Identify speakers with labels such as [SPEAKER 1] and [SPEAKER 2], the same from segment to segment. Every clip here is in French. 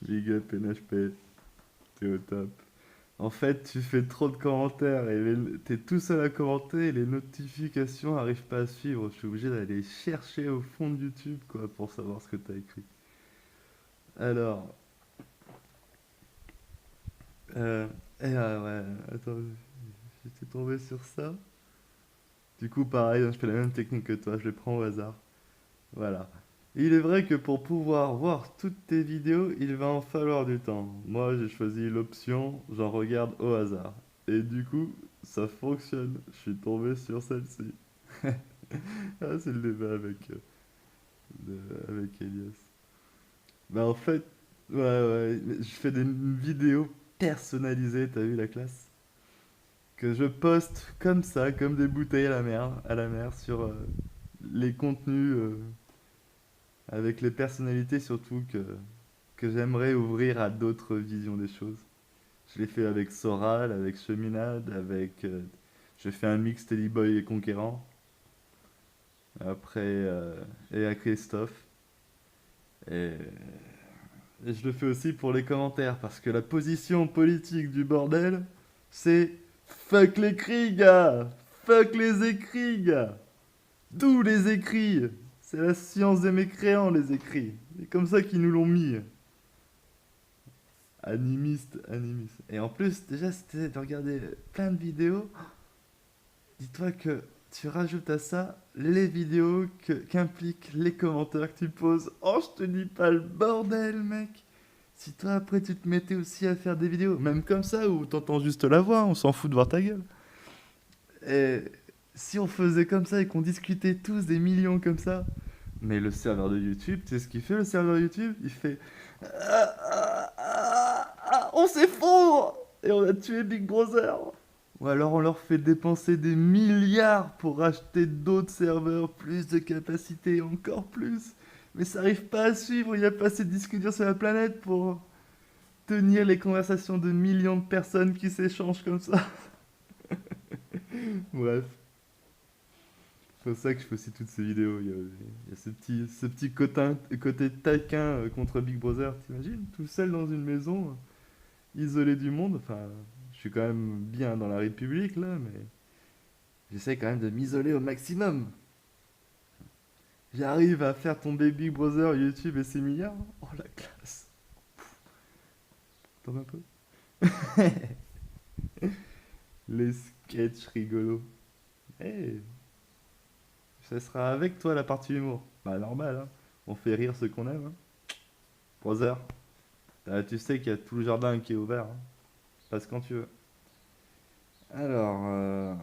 [SPEAKER 1] Big up NHP, t'es au top. En fait, tu fais trop de commentaires et t'es tout seul à commenter et les notifications n'arrivent pas à suivre. Je suis obligé d'aller chercher au fond de YouTube, quoi, pour savoir ce que t'as écrit. Alors, euh, ouais, attends, j'étais tombé sur ça. Du coup, pareil, je fais la même technique que toi, je les prends au hasard. Voilà. Il est vrai que pour pouvoir voir toutes tes vidéos, il va en falloir du temps. Moi, j'ai choisi l'option, j'en regarde au hasard. Et du coup, ça fonctionne. Je suis tombé sur celle-ci. Ah, c'est le débat avec Elias. Bah, en fait, ouais, je fais des vidéos personnalisées, t'as vu la classe? Que je poste comme ça, comme des bouteilles à la mer, sur les contenus, avec les personnalités surtout que j'aimerais ouvrir à d'autres visions des choses. Je l'ai fait avec Soral, avec Cheminade, avec. Je fais un mix Boy et Conquérant. Après, et à Christophe. Et, et je le fais aussi pour les commentaires, parce que la position politique du bordel, c'est fuck l'écrit, gars! Fuck les écrits, gars! Tous les écrits! C'est la science des mécréants, les écrits. C'est comme ça qu'ils nous l'ont mis. Animiste, animiste. Et en plus, déjà, c'était de regarder plein de vidéos. Dis-toi que tu rajoutes à ça les vidéos qu'impliquent les commentaires que tu poses. Oh, je te dis pas le bordel, mec. Si toi, après, tu te mettais aussi à faire des vidéos, même comme ça, où t'entends juste la voix, on s'en fout de voir ta gueule. Et si on faisait comme ça et qu'on discutait tous des millions comme ça, mais le serveur de YouTube, tu sais ce qu'il fait, le serveur YouTube? Il fait on s'effondre et on a tué Big Brother. Ou alors on leur fait dépenser des milliards pour acheter d'autres serveurs, plus de capacité, encore plus. Mais ça arrive pas à suivre, il n'y a pas assez de disques durs sur la planète pour tenir les conversations de millions de personnes qui s'échangent comme ça. Bref, c'est pour ça que je fais aussi toutes ces vidéos. Il y a ce petit côté taquin contre Big Brother, t'imagines? Tout seul dans une maison, isolé du monde. Enfin, je suis quand même bien dans la République là, mais j'essaie quand même de m'isoler au maximum. J'arrive à faire tomber Big Brother, YouTube et ses milliards. Oh la classe. T'en as un peu? Les sketchs rigolos. Eh, ça sera avec toi la partie humour. Bah normal, hein. On fait rire ceux qu'on aime, hein. Brother, tu sais qu'il y a tout le jardin qui est ouvert, hein. Passe quand tu veux. Alors,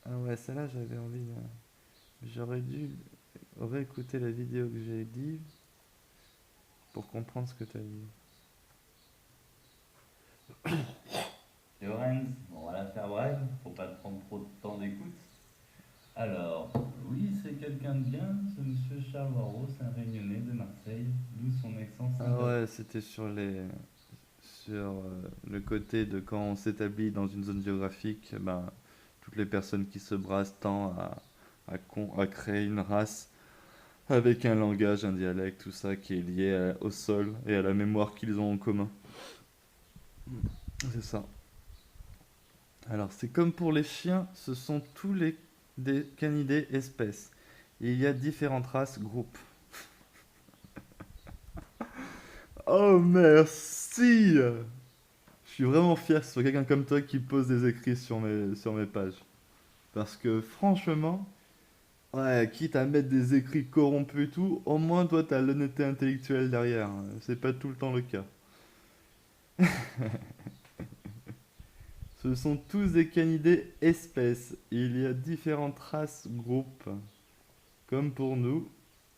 [SPEAKER 1] ah ouais, celle-là j'avais envie. J'aurais dû réécouter la vidéo que j'ai dit pour comprendre ce que t'as dit.
[SPEAKER 2] Lorenz, on va la faire brève, pour pas te prendre trop de temps d'écoute. Alors, oui, c'est quelqu'un de bien, ce monsieur Charles Warreau, c'est un Réunionnais de Marseille, d'où son accent
[SPEAKER 1] Ah
[SPEAKER 2] sympathique.
[SPEAKER 1] ouais, c'était sur le côté de quand on s'établit dans une zone géographique, ben, toutes les personnes qui se brassent tendent à créer une race avec un langage, un dialecte, tout ça qui est lié au sol et à la mémoire qu'ils ont en commun. C'est ça. Alors, c'est comme pour les chiens, ce sont tous les des canidés espèces. Il y a différentes races, groupes. Oh, merci! Je suis vraiment fier que ce soit quelqu'un comme toi qui pose des écrits sur mes pages. Parce que franchement, ouais, quitte à mettre des écrits corrompus et tout, au moins toi t'as l'honnêteté intellectuelle derrière, hein. C'est pas tout le temps le cas. Ce sont tous des canidés espèces. Il y a différentes races, groupes. Comme pour nous,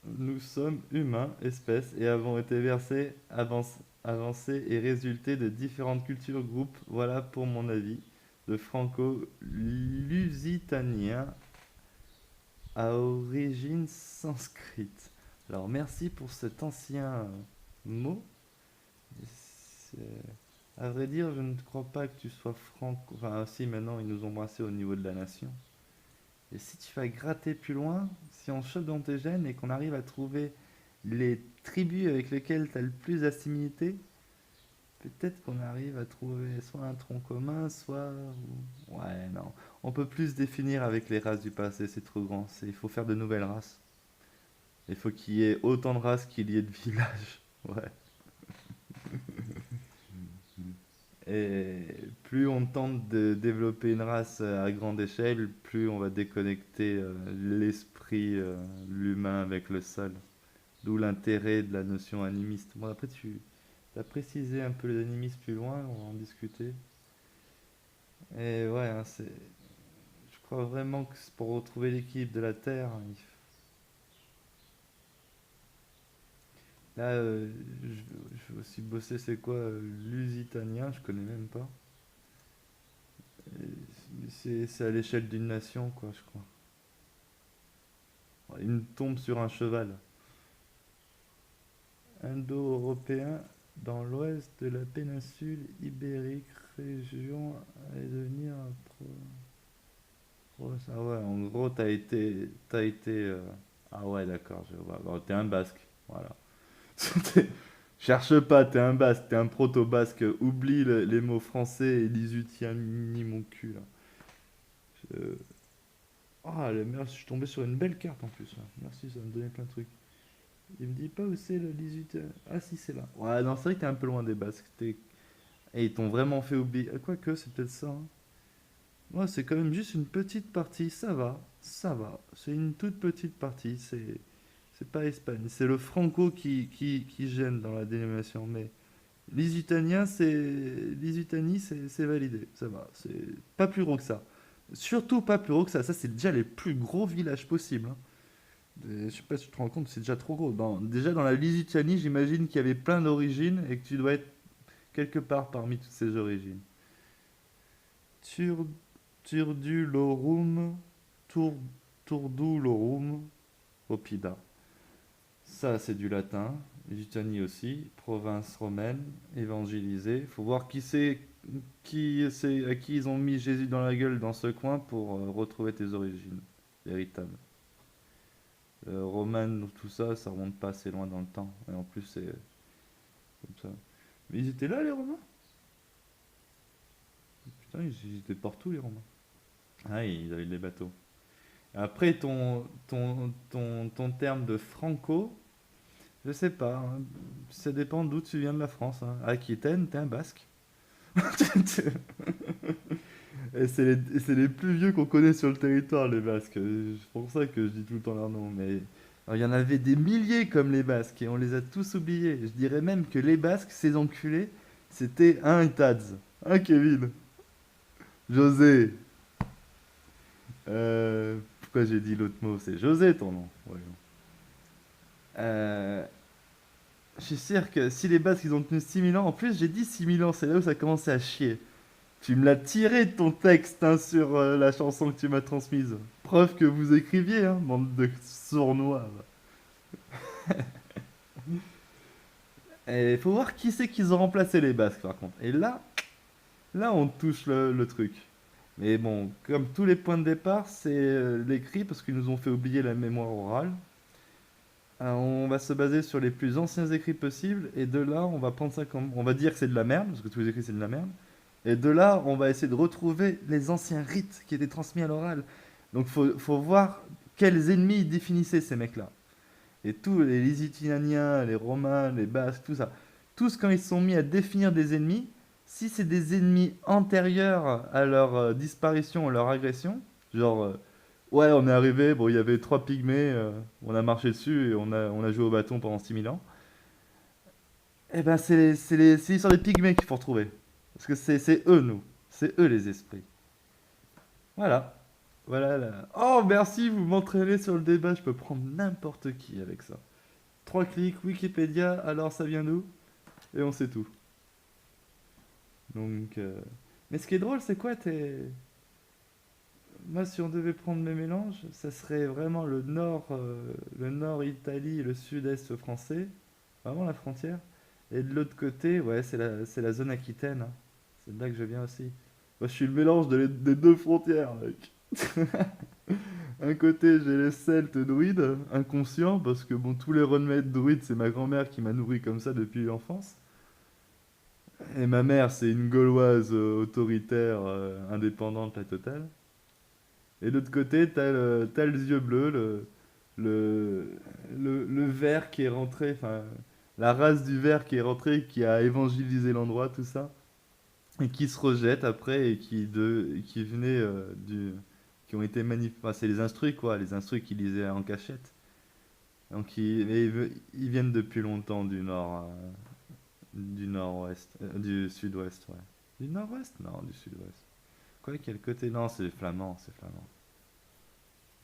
[SPEAKER 1] nous sommes humains, espèces, et avons été avancés et résultés de différentes cultures, groupes. Voilà pour mon avis de franco-lusitanien à origine sanscrite. Alors merci pour cet ancien mot. À vrai dire, je ne crois pas que tu sois franco. Enfin, si maintenant ils nous ont brassés au niveau de la nation. Et si tu vas gratter plus loin, si on chope dans tes gènes et qu'on arrive à trouver les tribus avec lesquelles tu as le plus d'affinité, peut-être qu'on arrive à trouver soit un tronc commun, soit... Ouais, non. On peut plus se définir avec les races du passé, c'est trop grand. Il faut faire de nouvelles races. Il faut qu'il y ait autant de races qu'il y ait de villages. Ouais. Et plus on tente de développer une race à grande échelle, plus on va déconnecter l'esprit, l'humain avec le sol. D'où l'intérêt de la notion animiste. Bon, après, tu as précisé un peu les animistes plus loin, on va en discuter. Et ouais, hein, je crois vraiment que pour retrouver l'équilibre de la Terre, là, je vais aussi bosser, c'est quoi, lusitanien, je connais même pas. C'est à l'échelle d'une nation, quoi, je crois. Une tombe sur un cheval. Indo-européen dans l'ouest de la péninsule ibérique, région à devenir ah ouais, en gros, ah ouais, d'accord, je vois. Bon, t'es un basque, voilà. Cherche pas, t'es un basque, t'es un proto-basque. Oublie les mots français et l'isutiani, mon cul, là. Je- Ah, merde, je suis tombé sur une belle carte en plus, là. Merci, ça va me donner plein de trucs. Il me dit pas où c'est le 18. Ah si, c'est là. Ouais, non, c'est vrai que t'es un peu loin des Basques. Et ils t'ont vraiment fait oublier. Quoique, c'est peut-être ça, hein. Ouais, c'est quand même juste une petite partie. Ça va, ça va. C'est une toute petite partie. C'est pas Espagne. C'est le franco qui gêne dans la dénomination. Mais Lusitanie, c'est validé. Ça va. C'est pas plus gros que ça. Surtout pas plus gros que ça. Ça, c'est déjà les plus gros villages possibles, hein. Je sais pas si tu te rends compte, c'est déjà trop gros. Déjà dans la Lusitanie, j'imagine qu'il y avait plein d'origines et que tu dois être quelque part parmi toutes ces origines. Tur, Turdulorum, Tur, Turdulorum, Oppida. Ça, c'est du latin. Lusitanie aussi, province romaine, évangélisée. Faut voir à qui ils ont mis Jésus dans la gueule dans ce coin pour retrouver tes origines véritables. Roman, tout ça, ça remonte pas assez loin dans le temps. Et en plus, c'est comme ça. Mais ils étaient là, les Romains? Putain, ils étaient partout, les Romains. Ah, ils avaient des bateaux. Après, ton terme de franco, je sais pas, hein. Ça dépend d'où tu viens de la France, hein. Aquitaine, t'es un basque. Et c'est les plus vieux qu'on connaît sur le territoire, les Basques. C'est pour ça que je dis tout le temps leur nom. Mais alors, il y en avait des milliers comme les Basques et on les a tous oubliés. Je dirais même que les Basques, ces enculés, c'était un Tadz, un Kevin, José. Pourquoi j'ai dit l'autre mot? C'est José ton nom. Voyons. Euh, je suis sûr que si les Basques ils ont tenu 6000 ans, en plus j'ai dit 6000 ans, c'est là où ça commençait à chier. Tu me l'as tiré de ton texte, hein, sur la chanson que tu m'as transmise. Preuve que vous écriviez, hein, bande de sournois. Et il faut voir qui c'est qu'ils ont remplacé les Basques par contre. Et là on touche le truc. Mais bon, comme tous les points de départ, c'est l'écrit parce qu'ils nous ont fait oublier la mémoire orale. On va se baser sur les plus anciens écrits possibles et de là on va prendre ça comme... On va dire que c'est de la merde, parce que tous les écrits c'est de la merde. Et de là, on va essayer de retrouver les anciens rites qui étaient transmis à l'oral. Donc, faut voir quels ennemis ils définissaient ces mecs-là. Et tous les Lusitaniens, les Romains, les Basques, tout ça. Tous, quand ils se sont mis à définir des ennemis, si c'est des ennemis antérieurs à leur disparition, à leur agression, genre, ouais, on est arrivé, bon, il y avait trois pygmées, on a marché dessus et on a joué au bâton pendant 6000 ans, eh ben, c'est l'histoire des pygmées qu'il faut retrouver. Parce que c'est eux, nous. C'est eux, les esprits. Voilà. Voilà. Oh, merci, vous m'entraînez sur le débat. Je peux prendre n'importe qui avec ça. Trois clics, Wikipédia, alors ça vient d'où? Et on sait tout. Donc. Mais ce qui est drôle, c'est quoi Moi, si on devait prendre mes mélanges, ça serait vraiment le nord Italie et le sud-est français. Vraiment la frontière. Et de l'autre côté, ouais, c'est la zone aquitaine, hein. C'est de là que je viens aussi. Moi, je suis le mélange des deux frontières, mec. Un côté, j'ai les Celtes druides, inconscients, parce que bon, tous les runmates druides, c'est ma grand-mère qui m'a nourri comme ça depuis l'enfance. Et ma mère, c'est une Gauloise autoritaire, indépendante, la totale. Et de l'autre côté, t'as le yeux bleu, le, le vert qui est rentré, enfin, la race du vert qui est rentrée, qui a évangélisé l'endroit, tout ça. Et qui se rejettent après et qui venaient qui ont été manipulés. Enfin, c'est les instruits, quoi, les instruits qui lisaient en cachette. Donc, ils viennent depuis longtemps du nord-ouest, du sud-ouest, ouais. Du nord-ouest? Non, du sud-ouest. Quoi, quel côté? Non, c'est flamand, c'est flamand.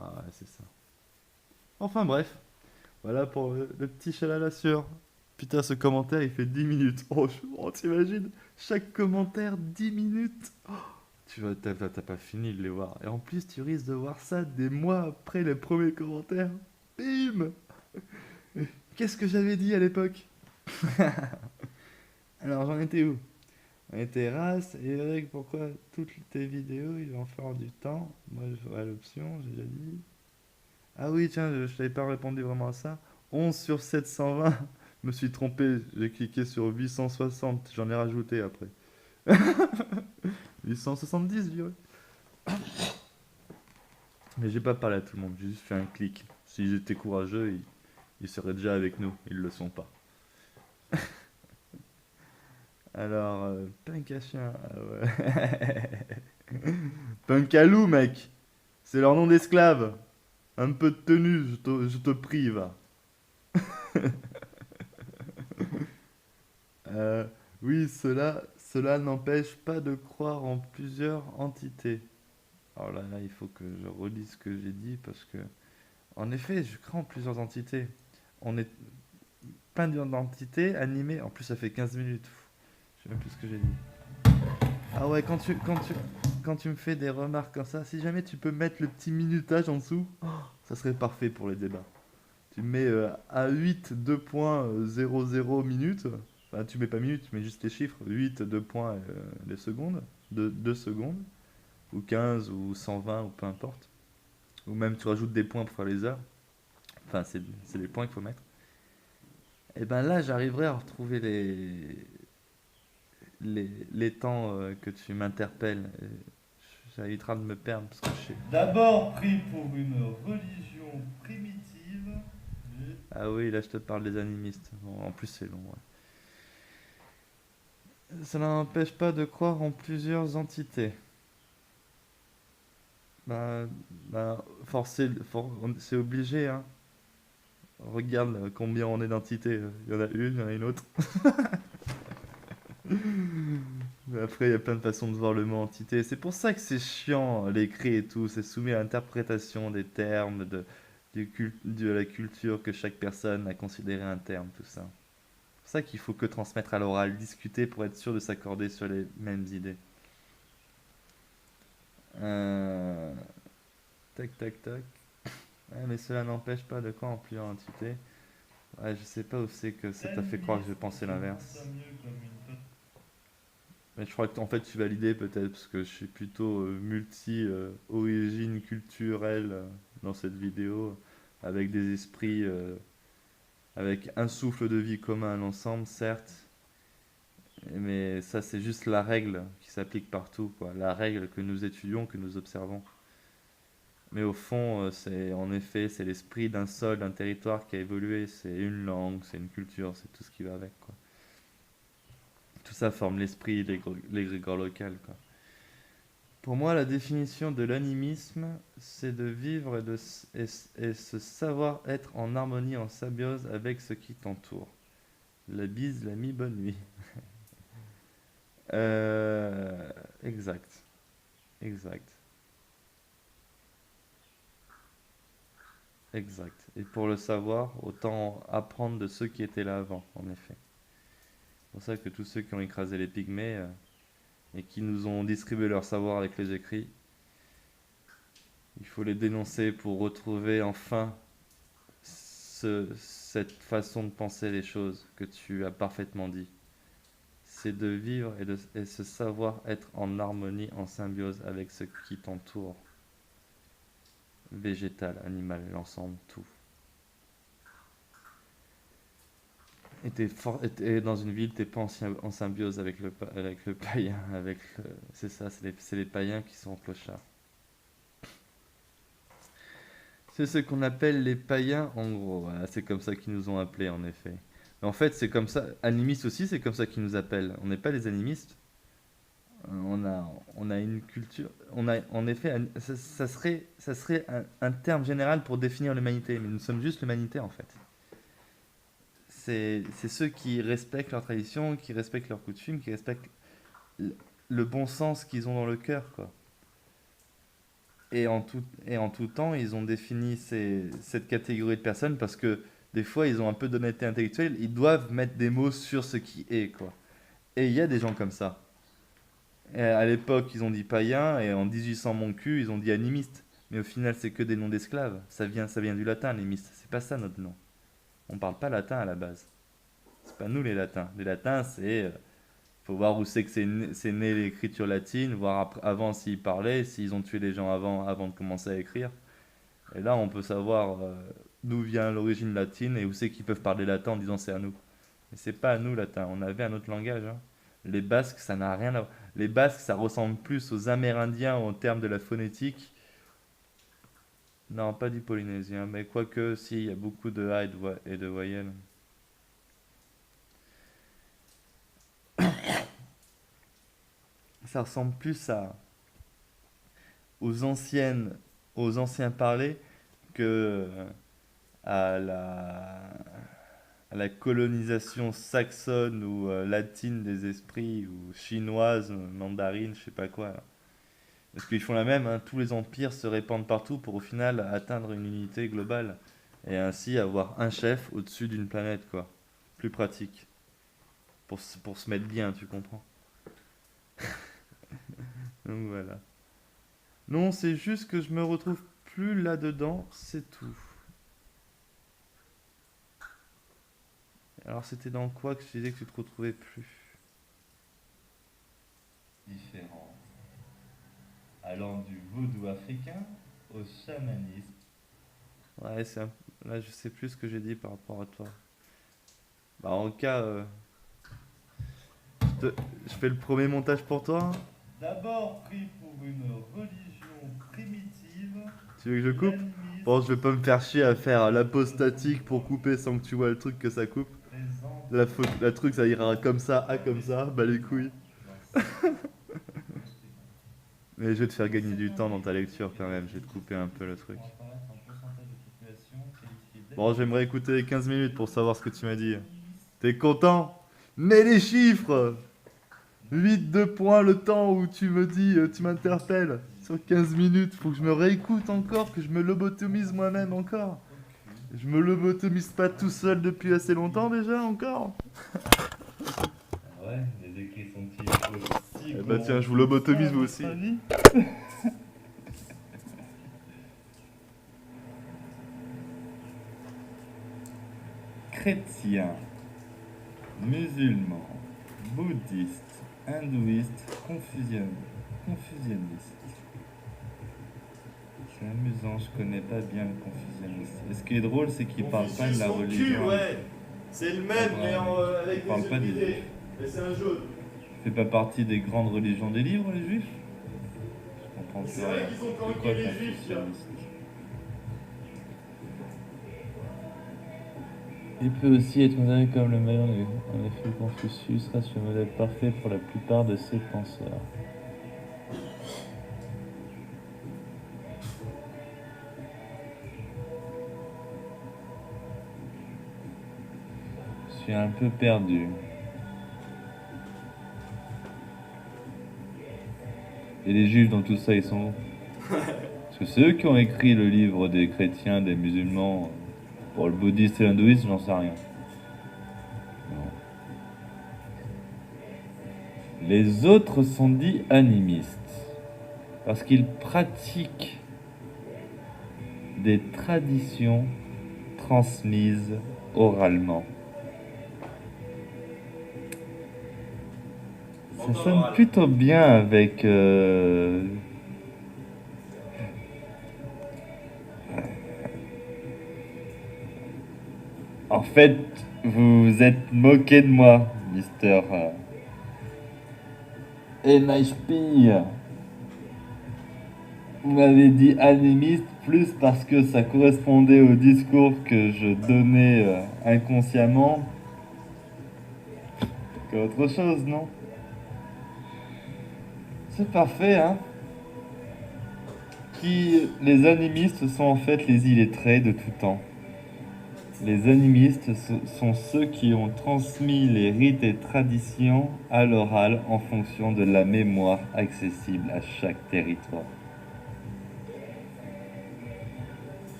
[SPEAKER 1] Ah ouais, c'est ça. Enfin bref, voilà pour le petit chalala sur. Putain, ce commentaire, il fait 10 minutes. Oh, t'imagines? Chaque commentaire, 10 minutes. Tu vois, t'as pas fini de les voir. Et en plus, tu risques de voir ça des mois après les premiers commentaires. Bim! Qu'est-ce que j'avais dit à l'époque? Alors, j'en étais où? On était race, et Eric, pourquoi toutes tes vidéos, il va en faire du temps? Moi, je ferai l'option, j'ai déjà dit. Ah oui, tiens, je t'avais pas répondu vraiment à ça. 11 sur 720. Je me suis trompé, j'ai cliqué sur 860, j'en ai rajouté après. 870, je dirais. Mais j'ai pas parlé à tout le monde, j'ai juste fait un clic. S'ils étaient courageux, ils seraient déjà avec nous. Ils le sont pas. Alors, punk à chien. Ah ouais. Punk à loup, mec. C'est leur nom d'esclave. Un peu de tenue, je te prie, va. Euh, oui, cela n'empêche pas de croire en plusieurs entités. Alors là, il faut que je relise ce que j'ai dit parce que, en effet, je crois en plusieurs entités. On est plein d'identités animées. En plus, ça fait 15 minutes. Je sais même plus ce que j'ai dit. Ah ouais, quand tu me fais des remarques comme ça, si jamais tu peux mettre le petit minutage en dessous, ça serait parfait pour les débats. Tu mets A8 2.00 minutes. Enfin, tu mets pas minutes, tu mets juste les chiffres. 8 2 points les secondes. 2 secondes. Ou 15 ou 120 ou peu importe. Ou même tu rajoutes des points pour faire les heures. Enfin, c'est les points qu'il faut mettre. Et ben là, j'arriverai à retrouver les temps que tu m'interpelles. Ça évitera de me perdre parce que je sais.
[SPEAKER 2] D'abord pris pour une religion primitive.
[SPEAKER 1] Ah oui, là je te parle des animistes. Bon, en plus c'est long. Ouais. Ça n'empêche pas de croire en plusieurs entités. Bah, c'est obligé, hein. Regarde combien on est d'entités. Il y en a une, il y en a une autre. Mais après, il y a plein de façons de voir le mot entité. C'est pour ça que c'est chiant, l'écrit et tout. C'est soumis à l'interprétation des termes, de la culture que chaque personne a considéré un terme, tout ça. C'est pour ça qu'il faut que transmettre à l'oral, discuter pour être sûr de s'accorder sur les mêmes idées. Euh, Tac, tac, tac. Ouais, mais cela n'empêche pas de quoi en plusieurs entités. Ouais, je sais pas où c'est que ça t'a fait croire que je
[SPEAKER 2] Animiste,
[SPEAKER 1] pensais
[SPEAKER 2] je vois ça
[SPEAKER 1] l'inverse.
[SPEAKER 2] mieux comme une.
[SPEAKER 1] Mais je crois que en fait tu validais peut-être parce que je suis plutôt multi-origine culturelle dans cette vidéo avec des esprits, avec un souffle de vie commun à l'ensemble, certes, mais ça c'est juste la règle qui s'applique partout, quoi. La règle que nous étudions, que nous observons. Mais au fond, c'est en effet, c'est l'esprit d'un sol, d'un territoire qui a évolué. C'est une langue, c'est une culture, c'est tout ce qui va avec, quoi. Tout ça forme l'esprit, l'égrégore local, quoi. Pour moi, la définition de l'animisme, c'est de vivre et se savoir être en harmonie, en symbiose avec ce qui t'entoure. La bise, l'ami, bonne nuit. Euh, exact, exact, exact. Et pour le savoir, autant apprendre de ceux qui étaient là avant, en effet. C'est pour ça que tous ceux qui ont écrasé les pygmées et qui nous ont distribué leur savoir avec les écrits, il faut les dénoncer pour retrouver enfin cette façon de penser les choses que tu as parfaitement dit. C'est de vivre et se savoir être en harmonie, en symbiose avec ce qui t'entoure. végétal, animal, l'ensemble, tout. Et dans une ville, t'es pas en symbiose avec avec le païen, c'est ça, c'est les païens qui sont clochards. C'est ce qu'on appelle les païens, en gros. Voilà, c'est comme ça qu'ils nous ont appelés, en effet. Mais en fait, c'est comme ça. Animistes aussi, c'est comme ça qu'ils nous appellent. On n'est pas les animistes. On a une culture. On a, en effet, ça serait un terme général pour définir l'humanité. Mais nous sommes juste l'humanité, en fait. C'est ceux qui respectent leurs traditions, qui respectent leurs coutumes, qui respectent le le bon sens qu'ils ont dans le cœur, quoi. Et en tout temps, ils ont défini cette catégorie de personnes parce que des fois, ils ont un peu d'honnêteté intellectuelle, ils doivent mettre des mots sur ce qui est, quoi. Et il y a des gens comme ça. Et à l'époque, ils ont dit païen, et en 1800 mon cul, ils ont dit animiste. Mais au final, c'est que des noms d'esclaves. Ça vient du latin, animiste. C'est pas ça notre nom. On parle pas latin à la base. C'est pas nous les latins. Les latins, faut voir où c'est que c'est né l'écriture latine, voir avant s'ils parlaient, s'ils ont tué les gens avant de commencer à écrire. Et là, on peut savoir d'où vient l'origine latine et où c'est qu'ils peuvent parler latin en disant c'est à nous. Mais c'est pas à nous latin, on avait un autre langage, hein. Les Basques, ça n'a rien à voir. Les Basques, ça ressemble plus aux Amérindiens en termes de la phonétique. Non, pas du polynésien, mais quoique, si, il y a beaucoup de A et de voyelles. Ça ressemble plus aux anciennes, aux anciens parlers que à à la colonisation saxonne ou latine des esprits ou chinoise, mandarine, je sais pas quoi, là. Parce qu'ils font la même, hein, tous les empires se répandent partout pour au final atteindre une unité globale et ainsi avoir un chef au-dessus d'une planète, quoi. Plus pratique pour se mettre bien, tu comprends. Donc voilà. Non, c'est juste que je me retrouve plus là-dedans, c'est tout. Alors c'était dans quoi que je disais que tu te retrouvais plus?
[SPEAKER 2] Différentes. Allant du vaudou africain au chamanisme.
[SPEAKER 1] Ouais, là je sais plus ce que j'ai dit par rapport à toi. Bah en cas, je fais le premier montage pour toi.
[SPEAKER 2] D'abord pris pour une religion primitive,
[SPEAKER 1] Tu veux que je coupe?
[SPEAKER 2] l'animisme
[SPEAKER 1] Bon, je vais pas me faire chier à faire l'apostatique pour couper sans que tu vois le truc que ça coupe.
[SPEAKER 2] présente
[SPEAKER 1] La truc ça ira comme ça, à comme ça, bah les couilles.
[SPEAKER 2] dans certains
[SPEAKER 1] Mais je vais te faire gagner du temps dans ta
[SPEAKER 2] livres
[SPEAKER 1] lecture quand même, je vais te couper un peu le truc.
[SPEAKER 2] font apparaître un pourcentage de population qualifiée
[SPEAKER 1] Bon,
[SPEAKER 2] d'animiste.
[SPEAKER 1] j'aimerais écouter 15 minutes pour savoir ce que tu m'as dit. T'es content? Mets les chiffres! 8 de points le temps où tu me dis, tu m'interpelles. Sur 15 minutes, faut que je me réécoute encore, que je me lobotomise moi-même encore. Je me lobotomise pas tout seul depuis assez longtemps déjà encore.
[SPEAKER 2] Ah ouais, les écrits sont-ils aussi
[SPEAKER 1] Eh bah
[SPEAKER 2] bons
[SPEAKER 1] tiens, je vous
[SPEAKER 2] que ça,
[SPEAKER 1] lobotomise
[SPEAKER 2] à
[SPEAKER 1] vous
[SPEAKER 2] votre
[SPEAKER 1] aussi.
[SPEAKER 2] avis? Chrétiens, musulmans, bouddhistes, hindouistes, confusionnistes. C'est amusant, je connais pas bien le confusionnisme. Et ce qui est drôle, c'est qu'il parle pas de la religion.
[SPEAKER 1] C'est le
[SPEAKER 2] même, mais avec parle pas des juifs.
[SPEAKER 1] Mais c'est un jaune.
[SPEAKER 2] Ça fait pas partie des grandes religions des livres, les juifs? Je comprends plus rien.
[SPEAKER 1] qu'ils ont
[SPEAKER 2] C'est quoi le confucianisme? Il peut aussi être considéré comme le meilleur. En effet, Confucius reste le modèle parfait pour la plupart de ses penseurs. Je suis un peu perdu. Et les juifs dans tout ça, ils sont où? Parce que c'est eux qui ont écrit le livre des chrétiens, des musulmans. Pour le bouddhiste et l'hindouisme, j'en sais rien. Non. Les autres sont dits animistes parce qu'ils pratiquent des traditions transmises oralement. Ça sonne plutôt bien avec En fait, vous vous êtes moqué de moi, Mister NHP. Vous m'avez dit animiste plus parce que ça correspondait au discours que je donnais inconsciemment qu'autre chose, non? C'est parfait, hein? Les animistes sont en fait les illettrés de tout temps. Les animistes sont ceux qui ont transmis les rites et traditions à l'oral en fonction de la mémoire accessible à chaque territoire.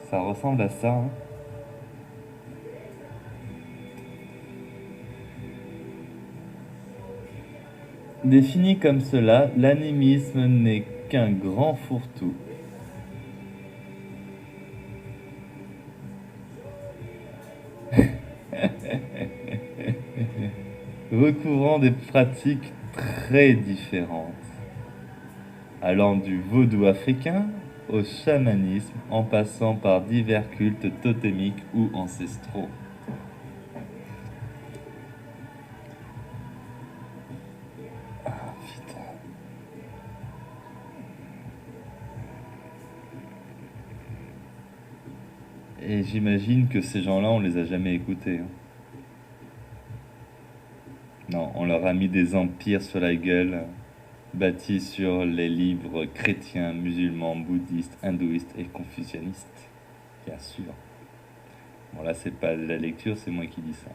[SPEAKER 2] Ça ressemble à ça, hein? Défini comme cela, l'animisme n'est qu'un grand fourre-tout. Recouvrant des pratiques très différentes, allant du vaudou africain au chamanisme en passant par divers cultes totémiques ou ancestraux. Ah, putain. Et j'imagine que ces gens-là, on les a jamais écoutés, hein. Non, on leur a mis des empires sur la gueule, bâtis sur les livres chrétiens, musulmans, bouddhistes, hindouistes et confucianistes. Bien sûr. Bon, là, c'est pas de la lecture, c'est moi qui dis ça.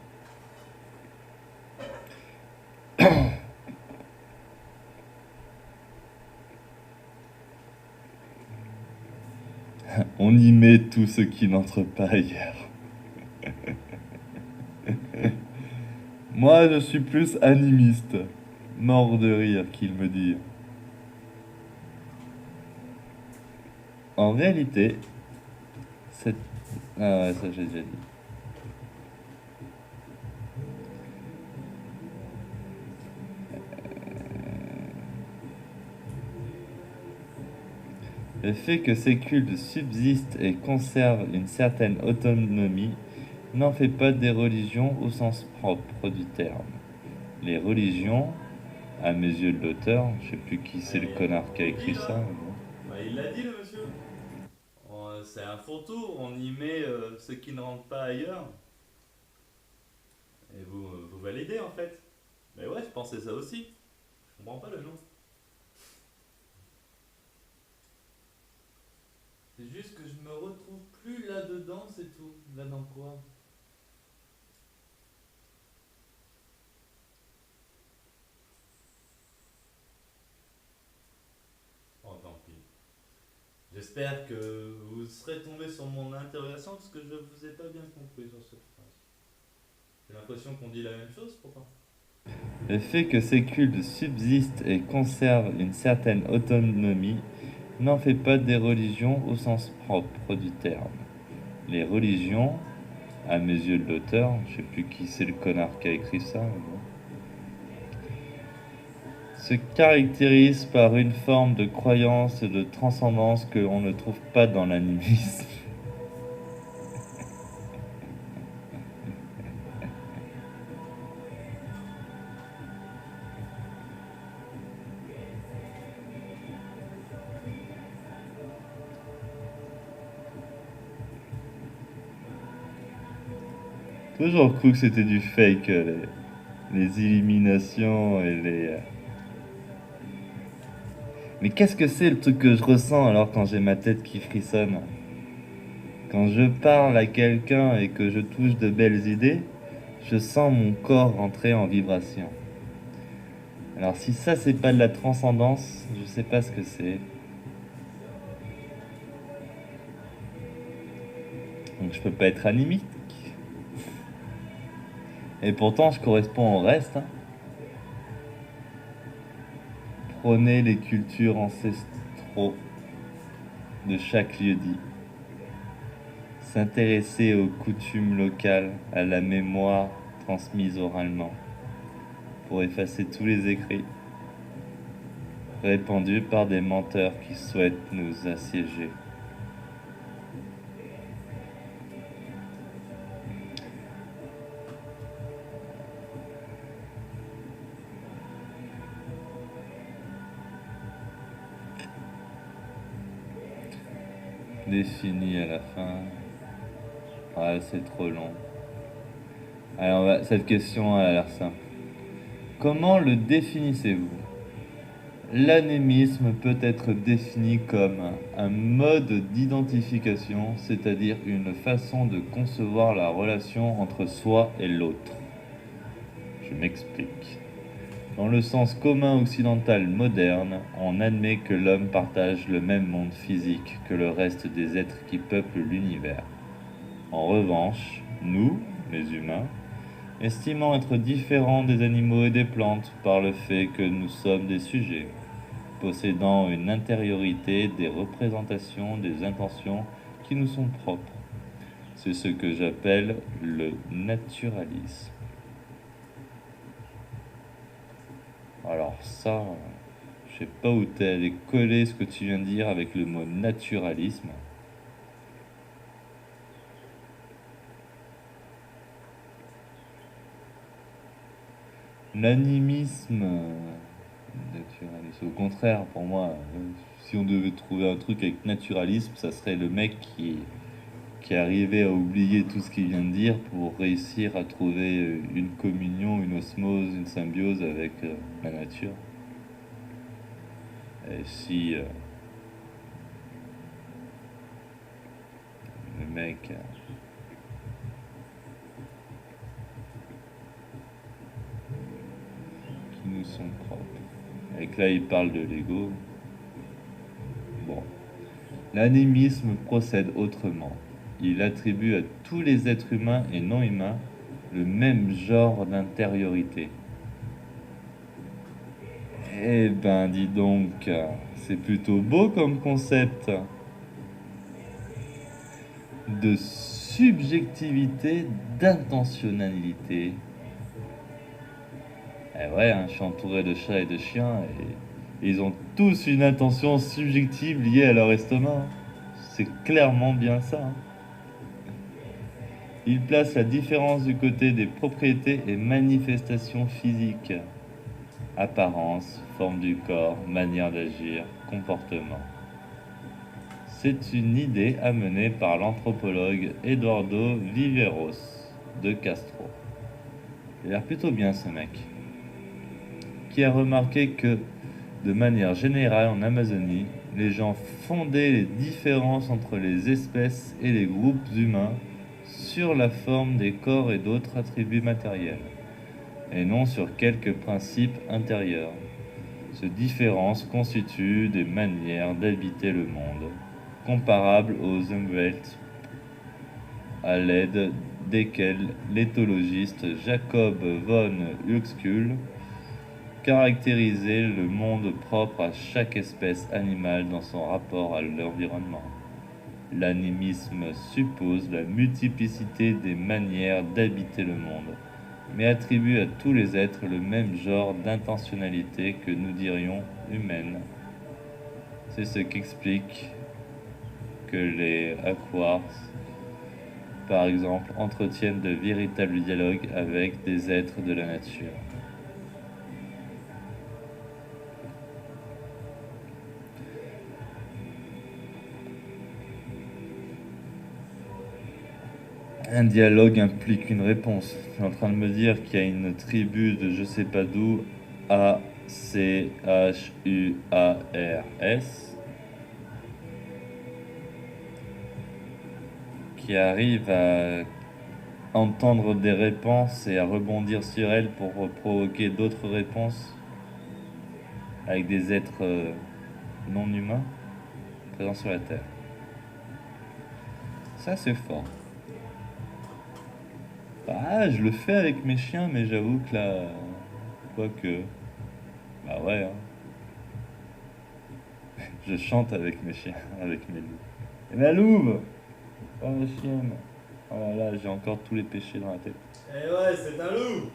[SPEAKER 2] On y met tout ce qui n'entre pas ailleurs. Moi, je suis plus animiste. Mort de rire, qu'il me dit. En réalité, c'est... Ah ouais, ça j'ai déjà dit. Le fait que ces cultes subsistent et conservent une certaine autonomie n'en fait pas des religions au sens propre du terme. Les religions, à mes yeux de l'auteur, je sais plus qui c'est le connard qui a écrit ça, mais bon.
[SPEAKER 1] Bah, il l'a dit, le monsieur. C'est un fourre-tout, on y met ce qui ne rentre pas ailleurs. Et vous validez en fait. Mais ouais, je pensais ça aussi. Je comprends pas le nom. C'est juste que je me retrouve plus là-dedans, c'est tout. Là dans quoi? Oh, tant pis. J'espère que vous serez tombé sur mon interrogation parce que je vous ai pas bien compris sur cette phrase. J'ai l'impression qu'on dit la même chose pourtant. Le fait que ces cultes subsistent et conservent une certaine autonomie n'en fait pas des religions au sens propre du terme. Les religions, à mes yeux de l'auteur, je sais plus qui c'est le connard qui a écrit ça, mais bon, se caractérisent par une forme de croyance et de transcendance que l'on ne trouve pas dans l'animisme. Toujours cru que c'était du fake, les illuminations et les... Mais qu'est-ce que c'est le truc que je ressens alors quand j'ai ma tête qui frissonne? Quand je parle à quelqu'un et que je touche de belles idées, je sens mon corps rentrer en vibration. Alors si ça c'est pas de la transcendance, je sais pas ce que c'est. Donc je peux pas être animique. Et pourtant je corresponds au reste, hein. Prôner les cultures ancestraux de chaque lieu-dit. S'intéresser aux coutumes locales, à la mémoire transmise oralement, pour effacer tous les écrits répandus par des menteurs qui souhaitent nous assiéger.
[SPEAKER 2] défini à la fin. Ouais, c'est trop long. Cette question a l'air simple. Comment le définissez-vous? L'anémisme peut être défini comme un mode d'identification, c'est-à-dire une façon de concevoir la relation entre soi et l'autre. Je m'explique. Dans le sens commun occidental moderne, on admet que l'homme partage le même monde physique que le reste des êtres qui peuplent l'univers. En revanche, nous, les humains, estimant être différents des animaux et des plantes par le fait que nous sommes des sujets, possédant une intériorité, des représentations, des intentions qui nous sont propres. C'est ce que j'appelle le naturalisme. Alors ça, je sais pas où t'es allé coller ce que tu viens de dire avec le mot naturalisme. L'animisme, naturalisme. Au contraire, pour moi, si on devait trouver un truc avec naturalisme, ça serait le mec qui arrivait à oublier tout ce qu'il vient de dire pour réussir à trouver une communion, une osmose, une symbiose avec la nature. Et si le mec qui nous sont propres, et que là il parle de l'ego, bon. L'animisme procède autrement. Il attribue à tous les êtres humains et non humains le même genre d'intériorité. Eh ben, dis donc, c'est plutôt beau comme concept de subjectivité, d'intentionnalité. Eh ouais, hein, je suis entouré de chats et de chiens et ils ont tous une intention subjective liée à leur estomac. C'est clairement bien ça. Hein. Il place la différence du côté des propriétés et manifestations physiques. Apparence, forme du corps, manière d'agir, comportement. C'est une idée amenée par l'anthropologue Eduardo Viveros de Castro. Il a l'air plutôt bien ce mec. Qui a remarqué que, de manière générale en Amazonie, les gens fondaient les différences entre les espèces et les groupes humains sur la forme des corps et d'autres attributs matériels, et non sur quelques principes intérieurs. Ces différences constituent des manières d'habiter le monde, comparables aux Umwelt, à l'aide desquelles l'éthologiste Jacob von Uexküll caractérisait le monde propre à chaque espèce animale dans son rapport à l'environnement. L'animisme suppose la multiplicité des manières d'habiter le monde, mais attribue à tous les êtres le même genre d'intentionnalité que nous dirions humaine. C'est ce qu'explique que les Aquars, par exemple, entretiennent de véritables dialogues avec des êtres de la nature. Un dialogue implique une réponse. Tu es en train de me dire qu'il y a une tribu de je sais pas d'où, Achurs, qui arrive à entendre des réponses et à rebondir sur elles pour provoquer d'autres réponses avec des êtres non humains présents sur la Terre. Ça, c'est fort. Bah, je le fais avec mes chiens, mais j'avoue que là, quoique, bah ouais, hein. Je chante avec mes chiens, avec mes loups. Et ma louve! Oh, ma chienne! Oh là là, j'ai encore tous les péchés dans la tête.
[SPEAKER 1] Eh ouais, c'est un loup!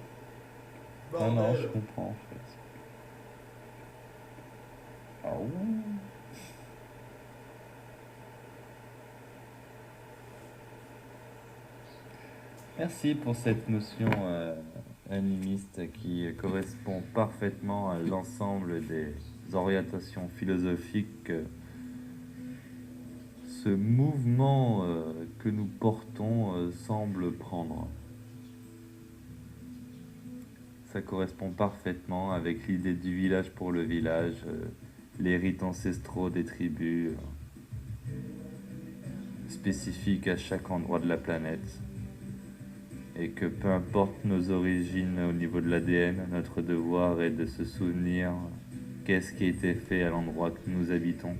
[SPEAKER 2] Ah non, je
[SPEAKER 1] Bordel!
[SPEAKER 2] comprends en fait. Ah ouh. Merci pour cette notion animiste qui correspond parfaitement à l'ensemble des orientations philosophiques ce mouvement que nous portons semble prendre. Ça correspond parfaitement avec l'idée du village pour le village, les rites ancestraux des tribus, spécifiques à chaque endroit de la planète. Et que peu importe nos origines au niveau de l'ADN, notre devoir est de se souvenir qu'est-ce qui a été fait à l'endroit que nous habitons,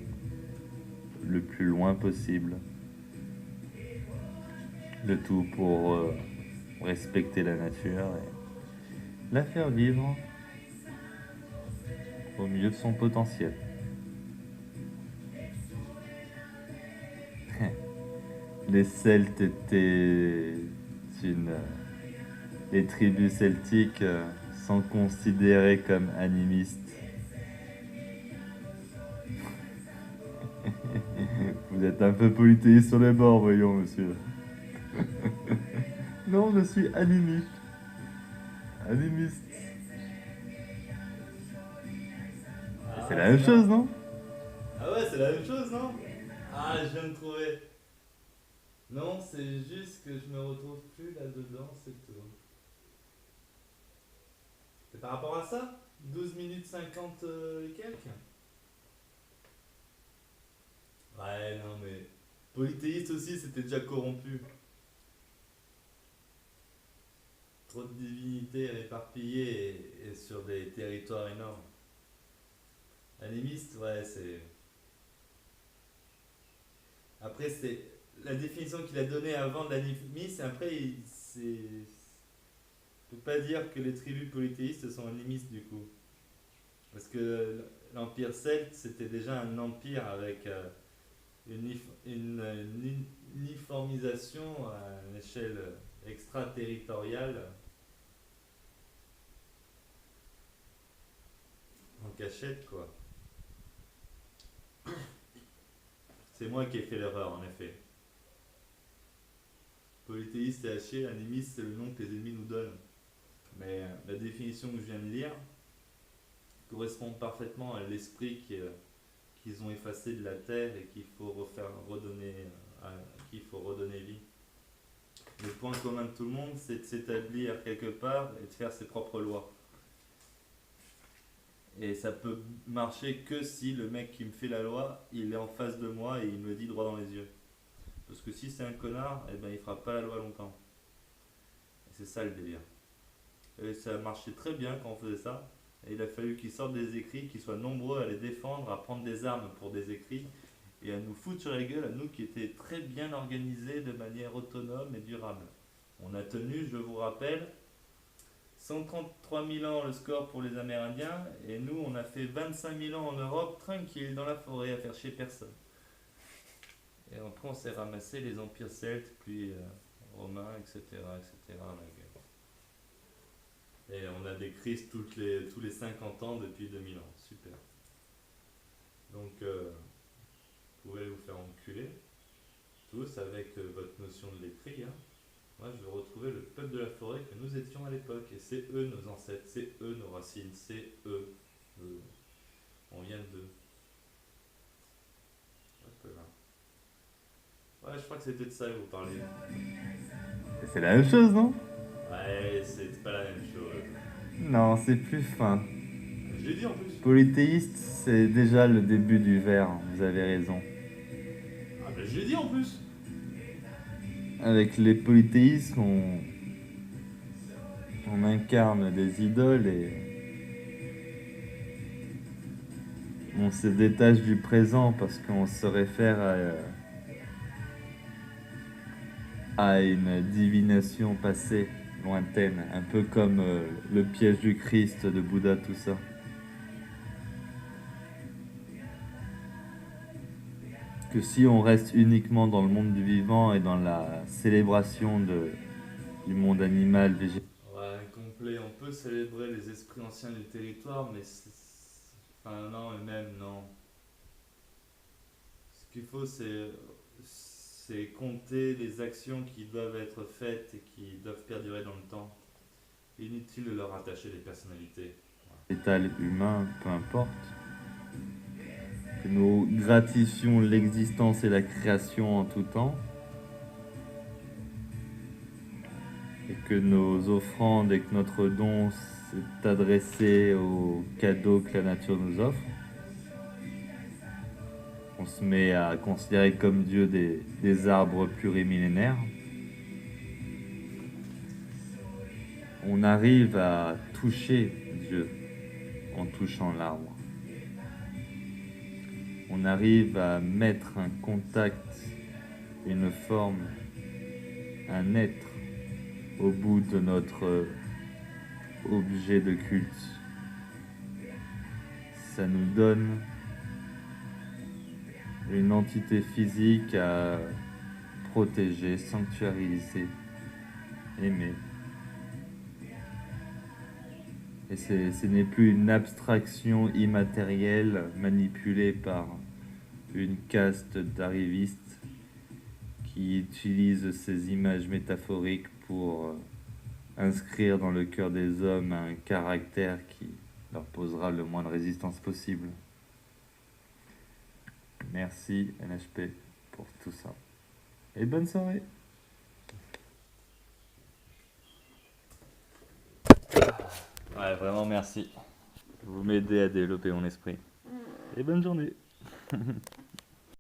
[SPEAKER 2] le plus loin possible. Le tout pour respecter la nature et la faire vivre au milieu de son potentiel. Les Celtes étaient les tribus celtiques sont considérées comme animistes. Vous êtes un peu polythéiste sur les bords, voyons, monsieur. Non, je suis animiste. Animiste. C'est la même chose, non?
[SPEAKER 1] Ah ouais, c'est la même chose, non? Ah, je viens de trouver. Non, c'est juste que je me retrouve plus là-dedans, c'est tout. C'est par rapport à ça? 12 minutes 50 et quelques? Ouais, non, mais polythéiste aussi, c'était déjà corrompu. Trop de divinités éparpillées et sur des territoires énormes. Animiste, ouais, c'est. Après, c'est la définition qu'il a donnée avant de l'animisme, après, c'est. On peut pas dire que les tribus polythéistes sont animistes du coup. Parce que l'empire celte, c'était déjà un empire avec une uniformisation à une échelle extraterritoriale en cachette, quoi. C'est moi qui ai fait l'erreur, en effet. Polythéiste et haché, animiste, c'est le nom que les ennemis nous donnent. Mais la définition que je viens de lire correspond parfaitement à l'esprit qu'ils ont effacé de la terre et qu'il faut qu'il faut redonner vie. Le point commun de tout le monde, c'est de s'établir quelque part et de faire ses propres lois. Et ça peut marcher que si le mec qui me fait la loi, il est en face de moi et il me le dit droit dans les yeux. Parce que si c'est un connard, eh ben il fera pas la loi longtemps. Et c'est ça le délire. Et ça marchait très bien quand on faisait ça. Et il a fallu qu'ils sortent des écrits, qu'ils soient nombreux à les défendre, à prendre des armes pour des écrits et à nous foutre sur la gueule, à nous qui étaient très bien organisés de manière autonome et durable. On a tenu, je vous rappelle, 133 000 ans le score pour les Amérindiens, et nous on a fait 25 000 ans en Europe, tranquille, dans la forêt, à faire chier personne. Et après on s'est ramassé les empires celtes, puis romains, etc., etc., la gueule. Et on a des crises tous les 50 ans depuis 2000 ans. Super. Donc, vous pouvez vous faire enculer, tous, avec votre notion de l'écrit. Hein. Moi, je veux retrouver le peuple de la forêt que nous étions à l'époque. Et c'est eux nos ancêtres, c'est eux nos racines, c'est eux. On vient d'eux. Hop là. Ouais, je crois que c'était de ça que vous parliez.
[SPEAKER 2] C'est la même chose, non?
[SPEAKER 1] Ouais, c'est pas la même chose.
[SPEAKER 2] Non, c'est plus fin.
[SPEAKER 1] Je l'ai dit en plus.
[SPEAKER 2] Polythéiste, c'est déjà le début du vers, vous avez raison.
[SPEAKER 1] Ah, ben je l'ai dit en plus.
[SPEAKER 2] Avec les polythéismes, on incarne des idoles et on se détache du présent parce qu'on se réfère à une divination passée, lointaine, un peu comme le piège du Christ, de Bouddha, tout ça. Que si on reste uniquement dans le monde du vivant et dans la célébration du monde animal, végétal.
[SPEAKER 1] Ouais, complet. On peut célébrer les esprits anciens du territoire, mais enfin, non, et même non. Ce qu'il faut, c'est compter les actions qui doivent être faites et qui doivent perdurer dans le temps. Inutile de leur attacher des personnalités.
[SPEAKER 2] Humain, peu importe. que nous gratifions l'existence et la création en tout temps, et que nos offrandes et que notre don s'est adressé aux cadeaux que la nature nous offre. On se met à considérer comme Dieu des arbres plurimillénaires. On arrive à toucher Dieu en touchant l'arbre. On arrive à mettre un contact, une forme, un être au bout de notre objet de culte. Ça nous donne une entité physique à protéger, sanctuariser, aimer. Et ce n'est plus une abstraction immatérielle manipulée par une caste d'arrivistes qui utilisent ces images métaphoriques pour inscrire dans le cœur des hommes un caractère qui leur posera le moins de résistance possible. Merci NHP pour tout ça. Et bonne soirée. Ouais, vraiment merci. Vous m'aidez à développer mon esprit. Et bonne journée.